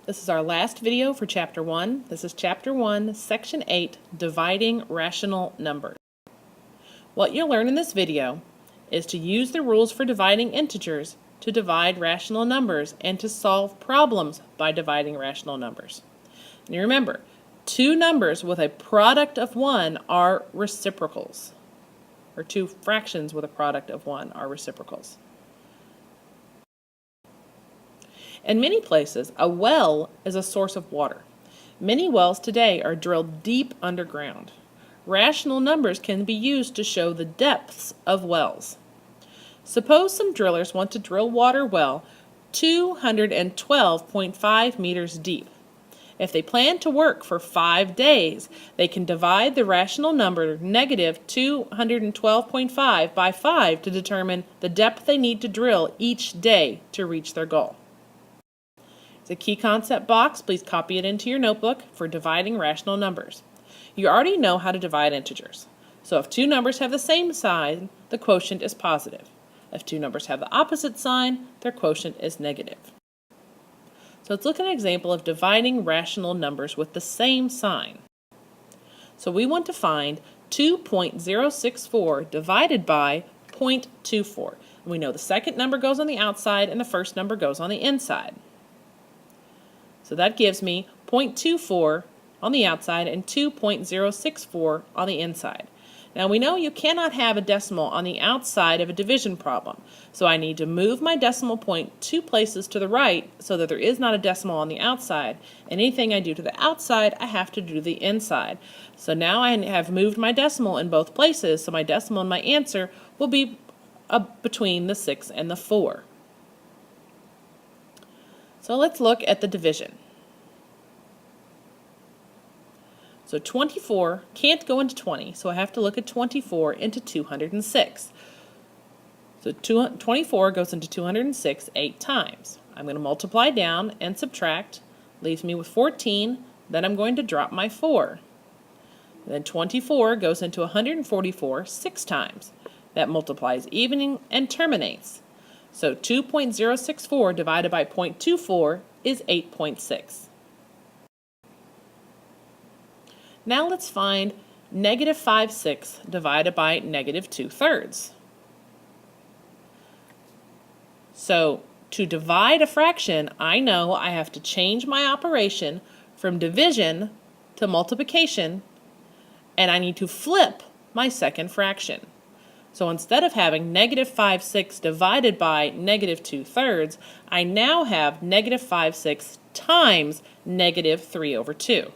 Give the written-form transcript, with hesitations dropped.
This is our last video for Chapter 1. This is Chapter 1, Section 8, Dividing Rational Numbers. What you'll learn in this video is to use the rules for dividing integers to divide rational numbers and to solve problems by dividing rational numbers. And remember, two numbers with a product of 1 are reciprocals, or two fractions with a product of 1 are reciprocals. In many places, a well is a source of water. Many wells today are drilled deep underground. Rational numbers can be used to show the depths of wells. Suppose some drillers want to drill water well 212.5 meters deep. If they plan to work for 5 days, they can divide the rational number negative 212.5 by 5 to determine the depth they need to drill each day to reach their goal. It's a key concept box. Please copy it into your notebook for dividing rational numbers. You already know how to divide integers. So if two numbers have the same sign, the quotient is positive. If two numbers have the opposite sign, their quotient is negative. So let's look at an example of dividing rational numbers with the same sign. So we want to find 2.064 divided by 0.24. We know the second number goes on the outside and the first number goes on the inside. So that gives me 0.24 on the outside and 2.064 on the inside. Now we know you cannot have a decimal on the outside of a division problem, so I need to move my decimal point 2 places to the right so that there is not a decimal on the outside, and anything I do to the outside I have to do to the inside. So now I have moved my decimal in both places, so my decimal and my answer will be between the 6 and the 4. So let's look at the division. So 24 can't go into 20, so I have to look at 24 into 206. So 24 goes into 206 8 times. I'm going to multiply down and subtract, leaves me with 14, then I'm going to drop my 4. Then 24 goes into 144 6 times. That multiplies evening and terminates. So 2.064 divided by 0.24 is 8.6. Now let's find negative 5/6 divided by negative 2/3. So to divide a fraction, I know I have to change my operation from division to multiplication, and I need to flip my second fraction. So instead of having negative 5/6 divided by negative 2/3, I now have negative 5/6 times negative 3/2.